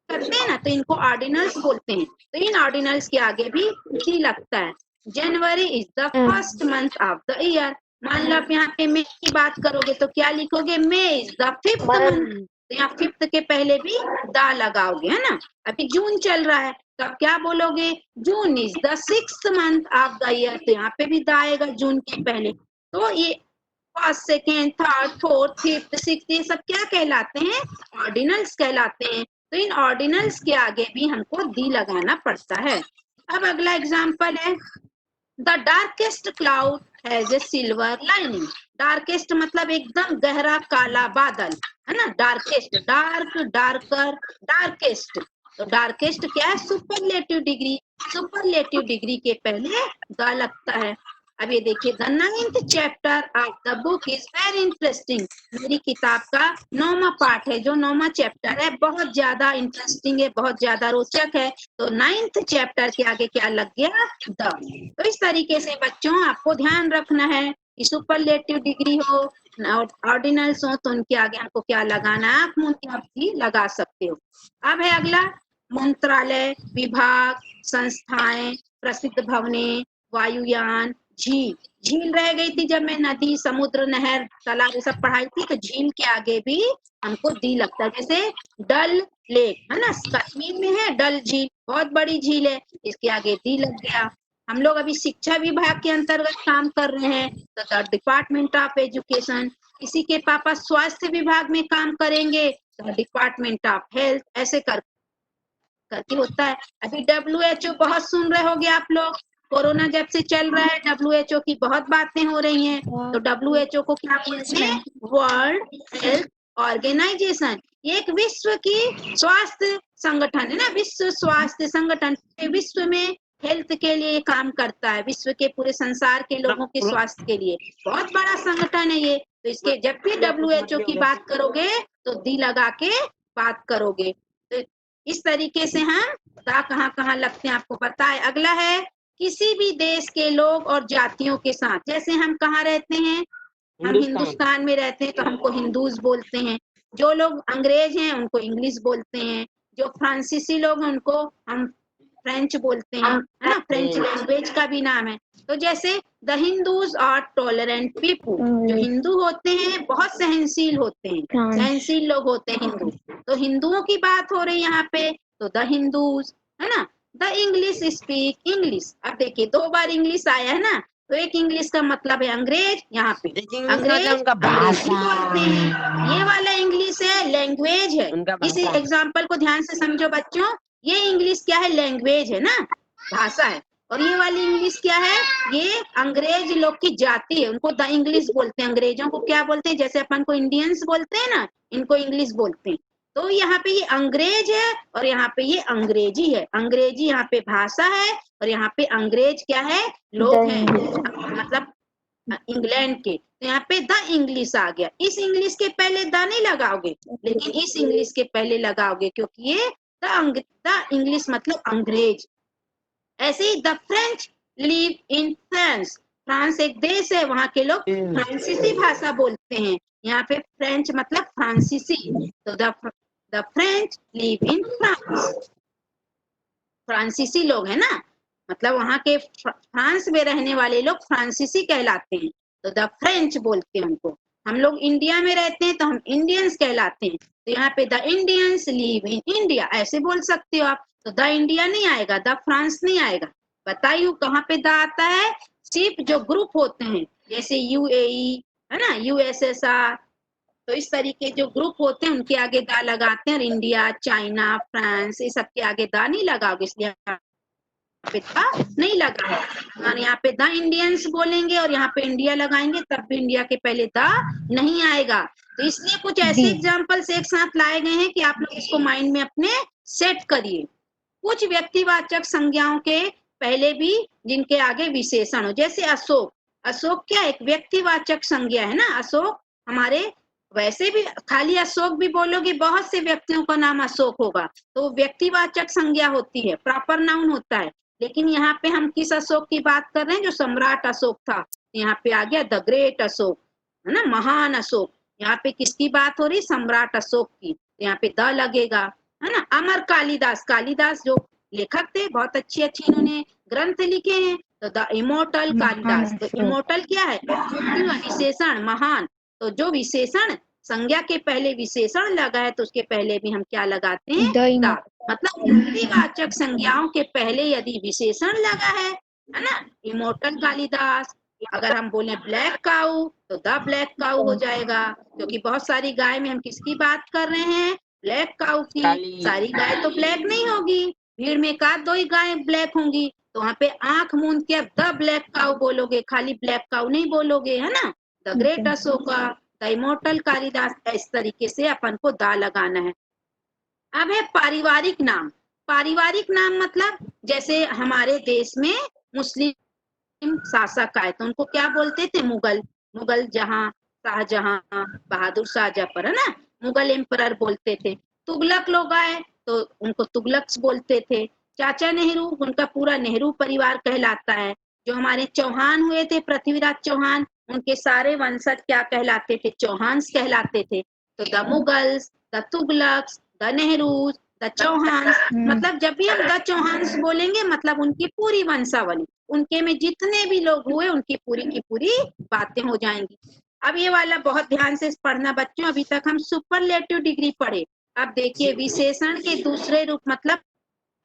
करते हैं ना, तो इनको ऑर्डिनल्स बोलते हैं। तो इन ऑर्डिनल्स के आगे भी डी लगता है। जनवरी is the first month of the year, मान लो आप यहाँ पे मई की बात करोगे तो क्या लिखोगे? मई इज द 5th मंथ, तो यहाँ 5th के पहले भी दा लगाओगे, है ना। अभी जून चल रहा है तो आप क्या बोलोगे? June is the 6th month of the year, तो यहाँ पे भी दा आएगा जून के पहले। तो ये first, second, third, fourth, fifth, sixth, ये सब क्या कहलाते हैं? ऑर्डिनल्स कहलाते हैं। तो इन ऑर्डिनल्स के आगे भी हमको दी लगाना पड़ता है। अब अगला एग्जाम्पल है, the darkest cloud has a silver lining. Darkest मतलब एकदम गहरा काला बादल, है ना। Darkest, dark, darker, darkest. तो डार्केस्ट क्या है? सुपरलेटिव डिग्री, सुपरलेटिव डिग्री के पहले द लगता है। अब ये देखिए, the 9th chapter of the book is very interesting. मेरी किताब का 9वां पार्ट है, जो 9वां चैप्टर है बहुत ज्यादा इंटरेस्टिंग है, बहुत ज्यादा रोचक है। तो 9th चैप्टर के आगे क्या लग गया? द। तो इस तरीके से बच्चों आपको ध्यान रखना है कि सुपरलेटिव डिग्री हो, ऑर्डिनल्स हो, तो उनके आगे आपको क्या लगाना है? आप मुंह लगा सकते हो। अब है अगला, मंत्रालय, विभाग, संस्थाएं, प्रसिद्ध भवनें, वायुयान, झील। झील रह गई थी जब मैं नदी, समुद्र, नहर, तालाब ये सब पढ़ाई थी, तो झील के आगे भी हमको दी लगता है। जैसे डल लेक है ना, कश्मीर में है डल झील, बहुत बड़ी झील है, इसके आगे दी लग गया। हम लोग अभी शिक्षा विभाग के अंतर्गत काम कर रहे हैं, तो द डिपार्टमेंट ऑफ एजुकेशन। किसी के पापा स्वास्थ्य विभाग में काम करेंगे, तो डिपार्टमेंट ऑफ हेल्थ, ऐसे करके होता है। अभी WHO बहुत सुन रहे होगे आप लोग, कोरोना जब से चल रहा है WHO की बहुत बातें हो रही हैं। तो WHO को क्या बोलते हैं? World health organisation. ये एक विश्व की स्वास्थ्य संगठन है ना, विश्व स्वास्थ्य संगठन विश्व में हेल्थ के लिए काम करता है, विश्व के पूरे संसार के लोगों के स्वास्थ्य के लिए बहुत बड़ा संगठन है ये। तो इसके जब भी WHO की बात करोगे तो दी लगा के बात करोगे। तो इस तरीके से हम कहाँ लगते हैं आपको पता है। अगला है किसी भी देश के लोग और जातियों के साथ। जैसे हम कहाँ रहते हैं, हम हिंदुस्तान में रहते हैं तो हमको हिंदूज बोलते हैं। जो लोग अंग्रेज हैं उनको इंग्लिश बोलते हैं। जो फ्रांसीसी लोग हैं उनको हम फ्रेंच बोलते हैं, है ना, फ्रेंच लैंग्वेज का भी नाम है। तो जैसे the Hindus are tolerant people, जो हिंदू होते हैं बहुत सहनशील होते हैं, सहनशील लोग होते हैं हिंदू। तो हिंदुओं की बात हो रही है यहाँ पे, तो द हिंदूज, है ना। The English speak English. अब देखिए 2 बार इंग्लिश आया है ना, तो एक इंग्लिश का मतलब है अंग्रेज, यहाँ पे अंग्रेज अंग्रेजी बोलते हैं। ये वाला इंग्लिश है लैंग्वेज है। इस एग्जाम्पल को ध्यान से समझो बच्चों, ये इंग्लिश क्या है? लैंग्वेज है ना, भाषा है। और ये वाली इंग्लिश क्या है? ये अंग्रेज लोग की जाति है, उनको द इंग्लिश बोलते हैं। अंग्रेजों को क्या बोलते हैं? जैसे अपन को इंडियंस बोलते हैं ना, इनको इंग्लिश बोलते हैं। तो यहाँ पे ये अंग्रेज है और यहाँ पे ये अंग्रेजी है। अंग्रेजी यहाँ पे भाषा है और यहाँ पे अंग्रेज क्या है? लोग हैं, मतलब इंग्लैंड के। तो यहाँ पे द इंग्लिश आ गया। इस इंग्लिश के पहले द नहीं लगाओगे, लेकिन इस इंग्लिश के पहले लगाओगे, क्योंकि ये द इंग्लिश मतलब अंग्रेज। ऐसे ही the French live in France. France एक देश है, वहां के लोग फ्रांसीसी भाषा बोलते हैं। यहाँ पे फ्रेंच मतलब फ्रांसीसी। तो the French live in France. फ्रांसीसी लोग है ना, मतलब वहां के फ्रांस में रहने वाले लोग फ्रांसीसी कहलाते हैं, तो द फ्रेंच बोलते हैं उनको। हम लोग इंडिया में रहते हैं तो हम इंडियंस कहलाते हैं। तो यहाँ पे the Indians live in India ऐसे बोल सकते हो आप। तो द इंडिया नहीं आएगा, द फ्रांस नहीं आएगा। बताइए कहाँ पे द आता है? सिर्फ जो ग्रुप होते हैं, जैसे UAE है ना, USSR, तो इस तरीके जो ग्रुप होते हैं उनके आगे दा लगाते हैं। और इंडिया, चाइना, फ्रांस, ये सब के आगे दा नहीं लगाओगे, इसलिए पे दा नहीं लगा है। और यहाँ पे द इंडियंस बोलेंगे और यहाँ पे इंडिया लगाएंगे, तब भी इंडिया के पहले दा नहीं आएगा। तो इसलिए कुछ ऐसे एग्जाम्पल्स एक साथ लाए गए हैं कि आप लोग इसको माइंड में अपने सेट करिए। कुछ व्यक्तिवाचक संज्ञाओं के पहले भी जिनके आगे विशेषण हो, जैसे अशोक। अशोक क्या एक व्यक्तिवाचक संज्ञा है ना, अशोक हमारे, वैसे भी खाली अशोक भी बोलोगे बहुत से व्यक्तियों का नाम अशोक होगा, तो व्यक्तिवाचक संज्ञा होती है, प्रॉपर नाउन होता है। लेकिन यहाँ पे हम किस अशोक की बात कर रहे हैं? जो सम्राट अशोक था। यहाँ पे आ गया द ग्रेट अशोक, है ना, महान अशोक। यहाँ पे किसकी बात हो रही? सम्राट अशोक की। यहाँ पे द लगेगा, है ना। अमर कालिदास, कालिदास जो लेखक थे, बहुत अच्छी इन्होंने ग्रंथ लिखे हैं। तो द इमोर्टल कालिदास। तो इमोर्टल क्या है? विशेषण, महान। तो जो विशेषण संज्ञा के पहले विशेषण लगा है, तो उसके पहले भी हम क्या लगाते हैं? द। मतलब व्यक्तिवाचक संज्ञाओं के पहले यदि विशेषण लगा है ना, इमोर्टल कालिदास। अगर हम बोले ब्लैक काऊ, तो द ब्लैक काऊ हो जाएगा, क्योंकि बहुत सारी गाय में हम किसकी बात कर रहे हैं? ब्लैक काऊ की। सारी गाय तो ब्लैक नहीं होगी, भीड़ में का 2 ही गाय ब्लैक होंगी, तो वहां पे आंख मूंद के अब द ब्लैक काऊ बोलोगे, खाली ब्लैक काऊ नहीं बोलोगे, है ना। The great Ashoka, the immortal Kalidas, इस तरीके से अपन को दा लगाना है। अब है पारिवारिक नाम। पारिवारिक नाम मतलब जैसे हमारे देश में मुस्लिम शासक आए तो उनको क्या बोलते थे? मुगल। मुगल जहां, शाहजहां, बहादुर शाह जफर, है ना, मुगल एम्परर बोलते थे। तुगलक लोग आए तो उनको तुगलक्स बोलते थे। चाचा नेहरू, उनका पूरा नेहरू परिवार कहलाता है। जो हमारे चौहान हुए थे, पृथ्वीराज चौहान, उनके सारे वंशज क्या कहलाते थे? चौहान्स कहलाते थे। तो the Mughals, the Tughlaqs, the Nehrus, the Chauhans, मतलब जब भी हम द चौहान्स बोलेंगे मतलब उनकी पूरी वंशावली, उनके में जितने भी लोग हुए उनकी पूरी की पूरी बातें हो जाएंगी। अब ये वाला बहुत ध्यान से पढ़ना बच्चों, अभी तक हम सुपरलेटिव डिग्री पढ़े। अब देखिए विशेषण के दूसरे रूप मतलब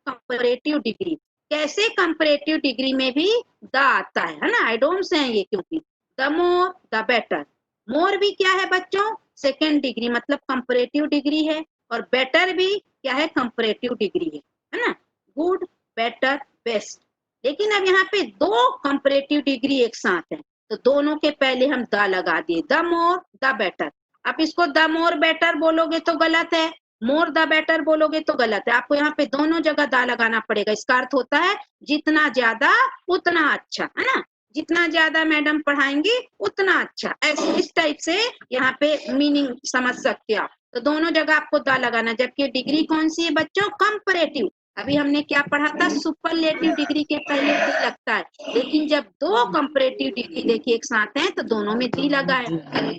कंपैरेटिव डिग्री। कैसे कंपैरेटिव डिग्री में भी द आता है ना, आइडोम्स हैं ये, क्योंकि द मोर द बेटर। मोर भी क्या है बच्चों, सेकेंड डिग्री मतलब कंपैरेटिव डिग्री है, और बेटर भी क्या है, कंपैरेटिव डिग्री है ना। Good, better, best. लेकिन अब यहाँ पे दो कंपैरेटिव डिग्री एक साथ है, तो दोनों के पहले हम द लगा दिए, द मोर द बेटर। अब इसको द मोर बेटर बोलोगे तो गलत है, मोर द बेटर बोलोगे तो गलत है। आपको यहाँ पे दोनों जगह दा लगाना पड़ेगा। इसका अर्थ होता है जितना ज्यादा उतना अच्छा, है ना। जितना ज्यादा मैडम पढ़ाएंगी उतना अच्छा, ऐसे इस टाइप से यहाँ पे मीनिंग समझ सकते हो आप। तो दोनों जगह आपको दा लगाना, जबकि डिग्री कौन सी है बच्चों, कंपैरेटिव। अभी हमने क्या पढ़ा था, सुपरलेटिव डिग्री के पहले दी लगता है, लेकिन जब दो कंपैरेटिव डिग्री देखिए एक साथ हैं तो दोनों में दी लगा है।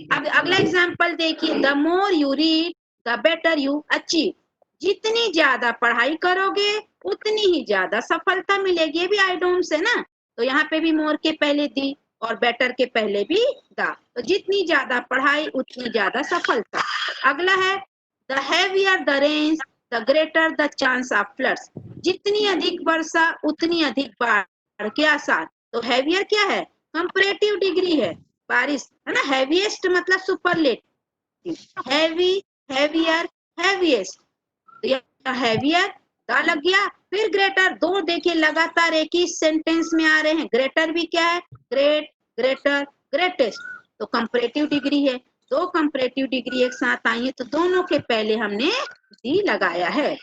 अब अगला एग्जांपल देखिए, the more you read the better you achieve. जितनी ज्यादा पढ़ाई करोगे उतनी ही ज्यादा सफलता मिलेगी। ये भी आइडोम्स है ना, तो यहाँ पे भी मोर के पहले दी और बेटर के पहले भी दा, तो जितनी ज्यादा पढ़ाई उतनी ज्यादा सफलता। अगला है the heavier the range the greater the chance of floods. जितनी अधिक वर्षा उतनी अधिक बाढ़ के आसार। तो हैवियर क्या है, कंपैरेटिव डिग्री है, बारिश है ना। हैवीएस्ट मतलब सुपरलेटिव, हैवी, हैवियर, हैवीएस्ट। तो यहाँ हैवियर दा लग गया, फिर ग्रेटर। दो देखिए लगातार एक ही सेंटेंस में आ रहे हैं। ग्रेटर भी क्या है, ग्रेट, ग्रेटर, ग्रेटेस्ट। तो कंपैरेटिव डिग्री है, दो कंपैरेटिव डिग्री एक साथ आई है तो दोनों के पहले हमने दी लगाया है।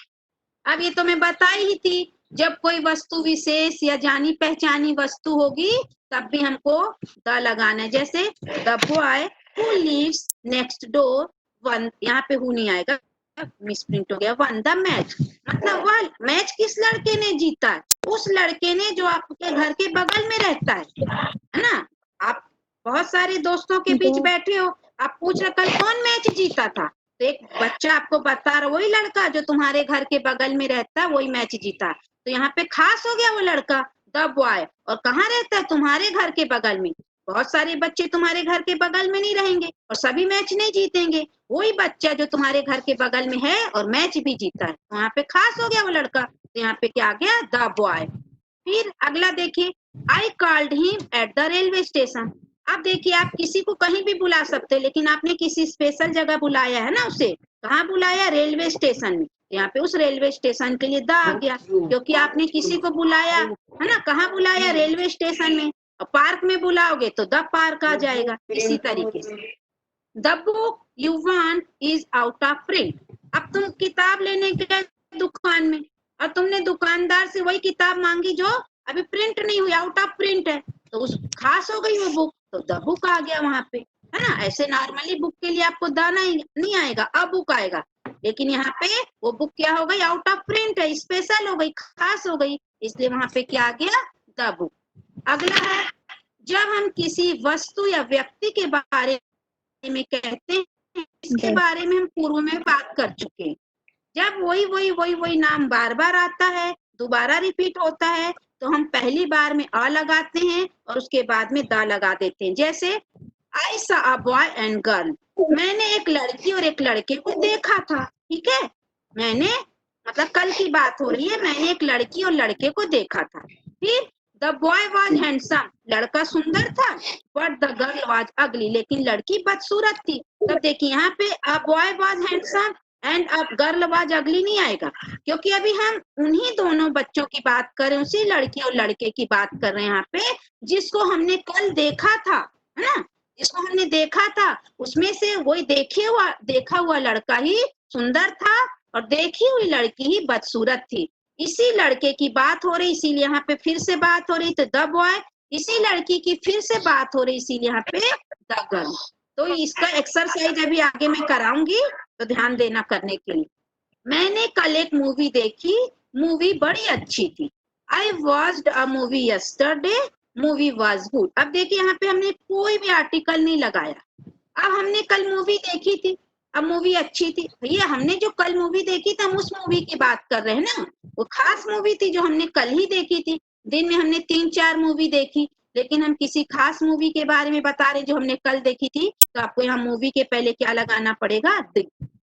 अब ये तो मैं बताई ही थी, जब कोई वस्तु विशेष या जानी पहचानी वस्तु होगी तब भी हमको द लगाना है। जैसे the boy who lives next door one, यहाँ पे हु नहीं आएगा, मिसप्रिंट हो गया, वन द मैच। मतलब वह मैच किस लड़के ने जीता है, उस लड़के ने जो आपके घर के बगल में रहता है ना। आप बहुत सारे दोस्तों के बीच बैठे हो, आप पूछ रहे कल कौन मैच जीता था, तो एक बच्चा आपको बता रहा वही लड़का जो तुम्हारे घर के बगल में रहता है वही मैच जीता। तो यहाँ पे खास हो गया वो लड़का, द बॉय, और कहाँ रहता है, तुम्हारे घर के बगल में। बहुत सारे बच्चे तुम्हारे घर के बगल में नहीं रहेंगे और सभी मैच नहीं जीतेंगे, वही बच्चा जो तुम्हारे घर के बगल में है और मैच भी जीता है, तो यहाँ पे खास हो गया वो लड़का। तो यहाँ पे क्या आ गया, द बॉय। फिर अगला देखिए, I called him at the railway station. अब देखिए आप किसी को कहीं भी बुला सकते हो, लेकिन आपने किसी स्पेशल जगह बुलाया है ना उसे, कहाँ बुलाया, रेलवे स्टेशन में। यहाँ पे उस रेलवे स्टेशन के लिए द आ गया, क्योंकि आपने किसी को बुलाया है ना, कहाँ बुलाया, रेलवे स्टेशन में। और पार्क में बुलाओगे तो द पार्क आ जाएगा। इसी तरीके से the book you want is out of print. अब तुम किताब लेने गए दुकान में और तुमने दुकानदार से वही किताब मांगी जो अभी प्रिंट नहीं हुई, आउट ऑफ प्रिंट है, तो उस खास हो गई वो बुक, तो द बुक आ गया वहां पे, है ना। ऐसे नॉर्मली बुक के लिए आपको द नहीं आएगा, अ बुक आएगा, लेकिन यहाँ पे वो बुक क्या हो गई, आउट ऑफ प्रिंट है, स्पेशल हो गई, खास हो गई, इसलिए वहां पे क्या आ गया, द बुक। अगला है, जब हम किसी वस्तु या व्यक्ति के बारे में कहते हैं, इसके बारे में हम पूर्व में बात कर चुके हैं। जब वही नाम बार बार आता है, दोबारा रिपीट होता है, तो हम पहली बार में अ लगाते हैं और उसके बाद में द लगा देते हैं। जैसे I saw a boy and girl, मैंने एक लड़की और एक लड़के को देखा था, ठीक है। मैंने मतलब कल की बात हो रही है, मैंने एक लड़की और लड़के को देखा था। फिर द बॉय वॉज हैंडसम, लड़का सुंदर था, बट द गर्ल वॉज अगली, लेकिन लड़की बदसूरत थी। तब देखिए यहाँ पे a boy was handsome and अब गर्ल वाज अगली नहीं आएगा, क्योंकि अभी हम उन्हीं दोनों बच्चों की बात कर रहे हैं, उसी लड़की और लड़के की बात कर रहे हैं यहाँ पे, जिसको हमने कल देखा था, है ना। जिसको हमने देखा था उसमें से वही देखा हुआ लड़का ही सुंदर था और देखी हुई लड़की ही बदसूरत थी। इसी लड़के की बात हो रही, इसीलिए यहाँ पे फिर से बात हो रही, तो द बॉय। इसी लड़की की फिर से बात हो रही, इसीलिए यहाँ पे द गर्ल। तो इसका एक्सरसाइज अभी आगे मैं कराऊंगी, तो ध्यान देना करने के लिए। मैंने कल एक मूवी देखी, मूवी बड़ी अच्छी थी। I watched a movie yesterday, movie was good. अब देखिए यहाँ पे हमने कोई भी आर्टिकल नहीं लगाया। अब हमने कल मूवी देखी थी, अब मूवी अच्छी थी भैया, हमने जो कल मूवी देखी थी हम उस मूवी की बात कर रहे हैं ना, वो खास मूवी थी जो हमने कल ही देखी थी। दिन में हमने 3-4 मूवी देखी, लेकिन हम किसी खास मूवी के बारे में बता रहे जो हमने कल देखी थी, तो आपको यहाँ मूवी के पहले क्या लगाना पड़ेगा,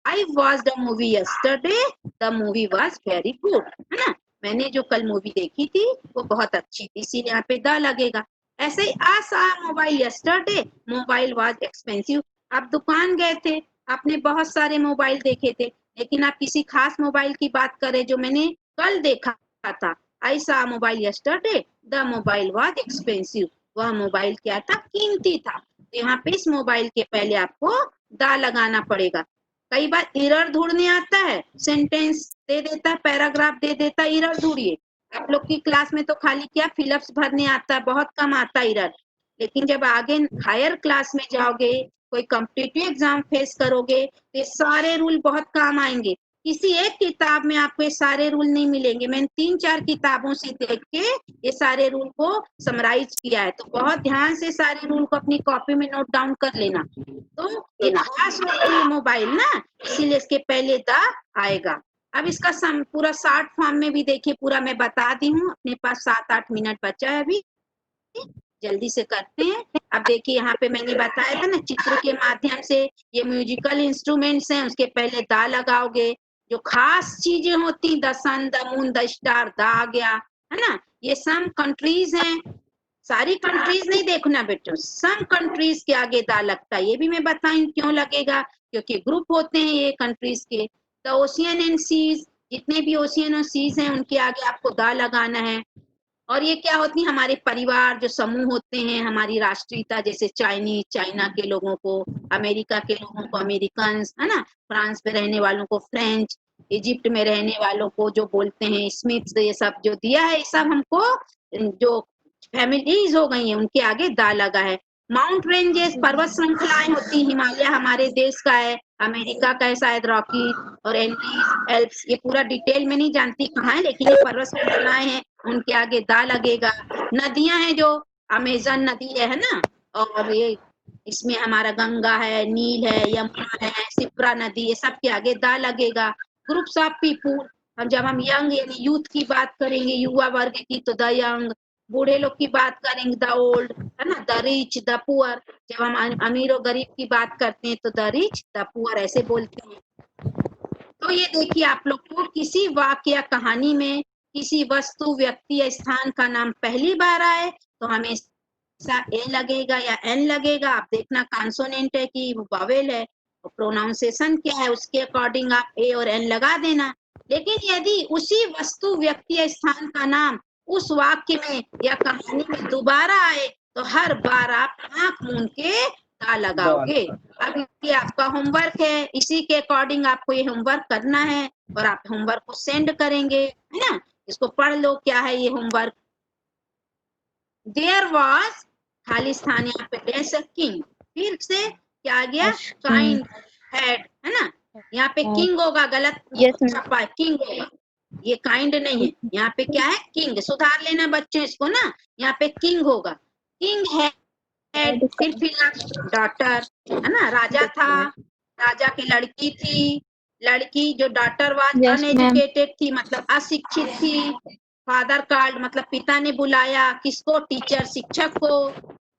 I watch the movie yesterday, the movie was very good, है ना। मैंने जो कल मूवी देखी थी वो बहुत अच्छी थी, इसीलिए यहाँ पे द लगेगा। ऐसे ही I saw mobile yesterday, mobile was expensive. आप दुकान गए थे, आपने बहुत सारे मोबाइल देखे थे, लेकिन आप किसी खास मोबाइल की बात करें जो मैंने कल देखा था, आई saw mobile yesterday, the mobile was expensive, वह मोबाइल क्या था, कीमती था। तो यहाँ पे इस मोबाइल के पहले आपको द लगाना पड़ेगा। कई बार एरर ढूंढने आता है, सेंटेंस दे देता है, पैराग्राफ दे देता है, एरर ढूंढिए। आप लोग की क्लास में तो खाली क्या फिलअप्स भरने आता है, बहुत कम आता है एरर, लेकिन जब आगे हायर क्लास में जाओगे, कोई कॉम्पिटिटिव एग्जाम फेस करोगे, तो ये सारे रूल बहुत काम आएंगे। किसी एक किताब में आपको ये सारे रूल नहीं मिलेंगे, मैंने 3-4 किताबों से देख के ये सारे रूल को समराइज किया है, तो बहुत ध्यान से सारे रूल को अपनी कॉपी में नोट डाउन कर लेना। तो ये खास मोबाइल ना, इसीलिए इसके पहले द आएगा। अब इसका पूरा शॉर्ट फॉर्म में भी देखिए, पूरा मैं बता दी हूँ, अपने पास 7-8 मिनट बचा है अभी, जल्दी से करते हैं। अब देखिए यहाँ पे मैंने बताया था ना, चित्र के माध्यम से ये म्यूजिकल इंस्ट्रूमेंट्स हैं, उसके पहले दा लगाओगे। जो खास चीजें होती, the sun, the moon, the star, दा आ गया, है ना। ये सम कंट्रीज हैं, सारी कंट्रीज नहीं देखना बेटो, सम कंट्रीज के आगे दा लगता है, ये भी मैं बताऊं क्यों लगेगा, क्योंकि ग्रुप होते हैं ये कंट्रीज के। द ओशियन एंड सीज, जितने भी ओशियन और सीज हैं उनके आगे आपको दा लगाना है। और ये क्या होती है, हमारे परिवार जो समूह होते हैं, हमारी राष्ट्रीयता, जैसे चाइनीज, चाइना के लोगों को, अमेरिका के लोगों को अमेरिकन, है ना, फ्रांस में रहने वालों को फ्रेंच, इजिप्ट में रहने वालों को जो बोलते हैं स्मिथ, ये सब जो दिया है, ये सब हमको जो फैमिलीज हो गई हैं उनके आगे दा लगा है। माउंट रेंजेस, पर्वत श्रृंखलाएं होती, हिमालय हमारे देश का है, अमेरिका का है शायद रॉकी और एंडीज, एल्प्स, ये पूरा डिटेल में नहीं जानती कहाँ है, लेकिन ये पर्वत श्रृंखलाएं हैं, उनके आगे दा लगेगा। नदियां हैं जो अमेजन नदी है ना, और ये इसमें हमारा गंगा है, नील है, यमुना है, सिप्रा नदी, ये सब के आगे दा लगेगा। ग्रुप्स ऑफ पीपुल, हम जब हम यंग यानी यूथ की बात करेंगे, युवा वर्ग की, तो द यंग। बूढ़े लोग की बात करेंगे द ओल्ड, है ना, द रिच, द पुअर। जब हम अमीर और गरीब की बात करते हैं तो द रिच, द पुअर, ऐसे बोलते हैं। तो ये देखिए आप लोग को किसी वाक्य या कहानी में किसी वस्तु, व्यक्ति या स्थान का नाम पहली बार आए तो हमेशा ए लगेगा या एन लगेगा। आप देखना कॉन्सोनेंट है कि वो वावेल है, और प्रोनाउंसिएशन क्या है उसके अकॉर्डिंग आप ए और एन लगा देना। लेकिन यदि उसी वस्तु, व्यक्ति या स्थान का नाम उस वाक्य में या कहानी में दोबारा आए तो हर बार आप आंख मूंद के दा लगाओगे। अब ये आपका होमवर्क है, इसी के अकॉर्डिंग आपको ये होमवर्क करना है, और आप होमवर्क को सेंड करेंगे, है ना। इसको पढ़ लो, क्या है ये होमवर्क। देयर वॉज, खाली स्थान यहाँ पे डेस किंग, फिर से क्या आ गया, काइंड हैड, है ना। यहाँ पे किंग होगा, गलत छपा है, किंग होगा, ये काइंड नहीं है, यहाँ पे क्या है, किंग। सुधार लेना बच्चों इसको ना, यहाँ पे किंग होगा, किंग है। फिर डॉटर, है ना, राजा था, राजा की लड़की थी, लड़की जो डॉटर वाज अनएजुकेटेड थी, मतलब अशिक्षित थी। फादर कॉल्ड, मतलब पिता ने बुलाया, किसको, टीचर, शिक्षक को।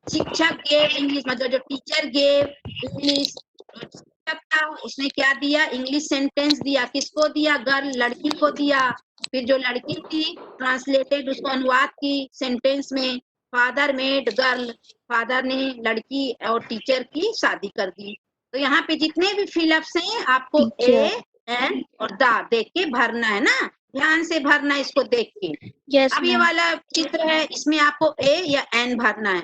शिक्षक गेव इंग्लिश, मतलब जो टीचर गेव इंग्लिश, शिक्षक था उसने क्या दिया, इंग्लिश सेंटेंस दिया, किसको दिया, गर्ल, लड़की को दिया। फिर जो लड़की थी ट्रांसलेटेड, उसको अनुवाद की सेंटेंस में, फादर मेड गर्ल, फादर ने लड़की और टीचर की शादी कर दी। तो यहाँ पे जितने भी फिलअप्स हैं आपको ए एन और दा देख के भरना है ना, ध्यान से भरना है इसको देख के। अब ये वाला चित्र है, इसमें आपको ए या एन भरना है।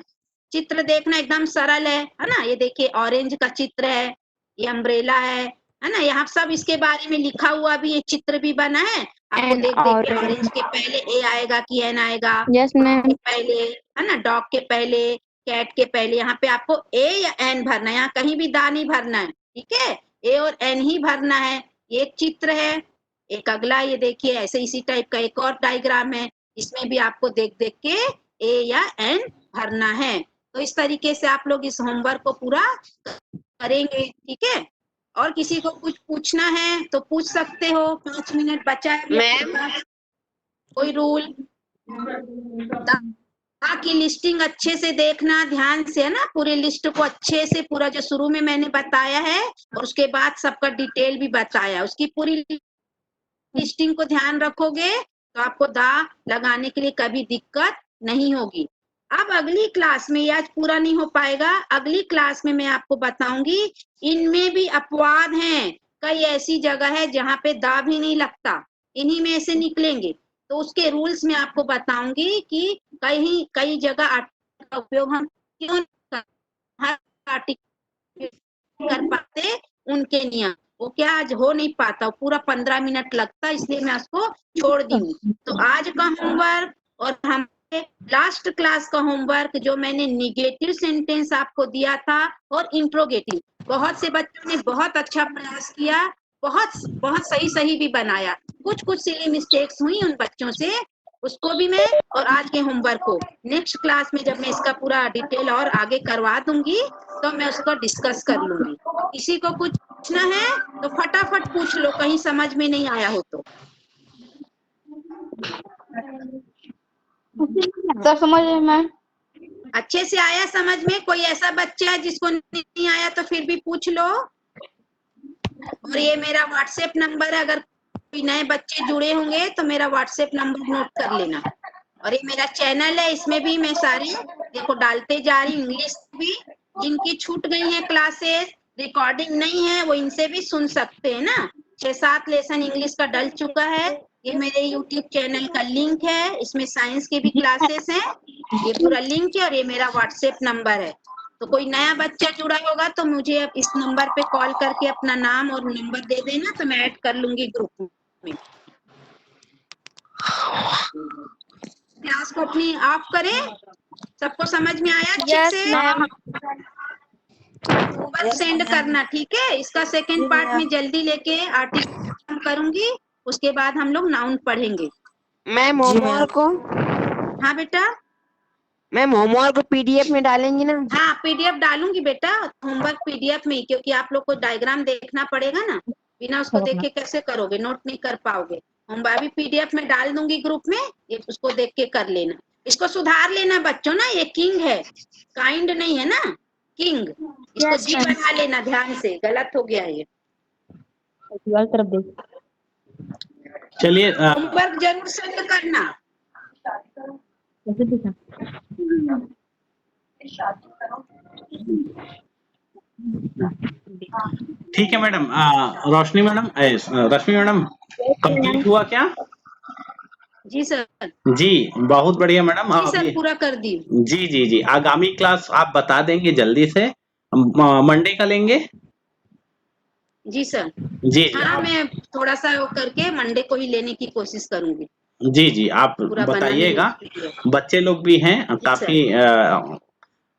चित्र देखना एकदम सरल है ना। ये देखिए ऑरेंज का चित्र है, ये अम्ब्रेला है ना। यहाँ सब इसके बारे में लिखा हुआ भी, ये चित्र भी बना है। आपको देख देख के ऑरेंज के पहले ए आएगा कि एन आएगा, के पहले, है ना, डॉग के पहले, कैट के पहले, यहाँ पे आपको ए या एन भरना है, यहाँ कहीं भी दा नहीं भरना है, ठीक है, ए और एन ही भरना है। ये एक चित्र है। एक अगला, ये देखिए ऐसे इसी टाइप का एक और डायग्राम है, इसमें भी आपको देख देख के ए या एन भरना है। तो इस तरीके से आप लोग इस होमवर्क को पूरा करेंगे, ठीक है। और किसी को कुछ पूछना है तो पूछ सकते हो, 5 मिनट बचा है अभी आपके पास। कोई रूल? की लिस्टिंग अच्छे से देखना ध्यान से, है ना, पूरे लिस्ट को अच्छे से, पूरा जो शुरू में मैंने बताया है और उसके बाद सबका डिटेल भी बताया, उसकी पूरी लिस्टिंग को ध्यान रखोगे तो आपको दा लगाने के लिए कभी दिक्कत नहीं होगी। अब अगली क्लास में, आज पूरा नहीं हो पाएगा, अगली क्लास में मैं आपको बताऊंगी इनमें भी अपवाद हैं, कई ऐसी जगह है जहां पे दा भी नहीं लगता, इन्हीं में से निकलेंगे, तो उसके रूल्स में आपको बताऊंगी कि कई जगह आर्टिकल का उपयोग हम क्यों हर आर्टिकल कर पाते, उनके नियम वो क्या आज हो नहीं पाता, पूरा 15 मिनट लगता, इसलिए मैं उसको छोड़ दी हूँ। तो आज का होमवर्क और हमारे लास्ट क्लास का होमवर्क जो मैंने निगेटिव सेंटेंस आपको दिया था और इंट्रोगेटिव, बहुत से बच्चों ने बहुत अच्छा प्रयास किया, बहुत सही भी बनाया, कुछ सिली मिस्टेक्स हुई उन बच्चों से, उसको भी मैं और आज के होमवर्क को नेक्स्ट क्लास में जब मैं इसका पूरा डिटेल और आगे करवा दूंगी तो मैं उसको डिस्कस कर लूंगी। किसी को कुछ पूछना है तो फटाफट पूछ लो, कहीं समझ में नहीं आया हो तो। सब समझ है मैम। अच्छे से आया समझ में? कोई ऐसा बच्चा है जिसको नहीं आया तो फिर भी पूछ लो। और ये मेरा व्हाट्सएप नंबर है, अगर कोई नए बच्चे जुड़े होंगे तो मेरा व्हाट्सएप नंबर नोट कर लेना। और ये मेरा चैनल है, इसमें भी मैं सारी देखो डालते जा रही हूँ, इंग्लिश भी, जिनकी छूट गई है क्लासेस, रिकॉर्डिंग नहीं है, वो इनसे भी सुन सकते हैं ना। 6-7 लेसन इंग्लिश का डल चुका है, ये मेरे यूट्यूब चैनल का लिंक है, इसमें साइंस के भी क्लासेस हैं, ये पूरा लिंक है और ये मेरा व्हाट्सएप नंबर है। तो कोई नया बच्चा जुड़ा होगा तो मुझे अब इस नंबर पे कॉल करके अपना नाम और नंबर दे देना, तो मैं ऐड कर लूंगी ग्रुप में। क्लास को अपनी ऑफ करें, सबको समझ में आया अच्छे से? होमवर्क सेंड करना, ठीक है? इसका सेकंड पार्ट में जल्दी लेके आर्टिकल करूंगी, उसके बाद हम लोग नाउन पढ़ेंगे। मैम होमवर्क को, हाँ बेटा, मैम होमवर्क को पीडीएफ में डालेंगी ना? हाँ पीडीएफ डालूंगी बेटा, होमवर्क पीडीएफ में, क्योंकि आप लोग को डायग्राम देखना पड़ेगा ना, बिना उसको देख के कैसे करोगे, नोट नहीं कर पाओगे। हम अभी पीडीएफ में डाल दूंगी ग्रुप में, ये उसको देख के कर लेना, इसको सुधार लेना बच्चों ना, ये किंग है, काइंड नहीं है ना, किंग, इसको जी बना लेना ध्यान से, गलत हो गया ये। चलिए होमवर्क जरूर सेंड करना। ठीक है मैडम। रोशनी मैडम, रश्मि मैडम, कंप्लीट हुआ क्या? जी सर। जी बहुत बढ़िया मैडम। जी सर, पूरा कर दी। जी जी जी, आगामी क्लास आप बता देंगे जल्दी से, मंडे का लेंगे? जी सर। जी हाँ मैं थोड़ा सा वो करके मंडे को ही लेने की कोशिश करूंगी। जी जी, आप बताइएगा, बच्चे लोग भी हैं काफी,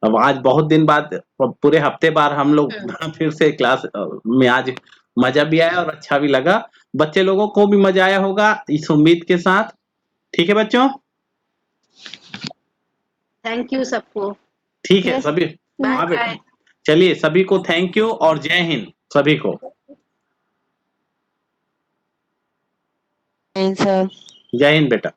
अब आज बहुत दिन बाद, पूरे हफ्ते बाद हम लोग फिर से क्लास में आज मजा भी आया और अच्छा भी लगा, बच्चे लोगों को भी मजा आया होगा इस उम्मीद के साथ। ठीक है बच्चों, थैंक यू सबको। ठीक है सभी, हाँ बेटा, चलिए सभी को थैंक यू और जय हिंद सभी को। सर जय हिंद बेटा।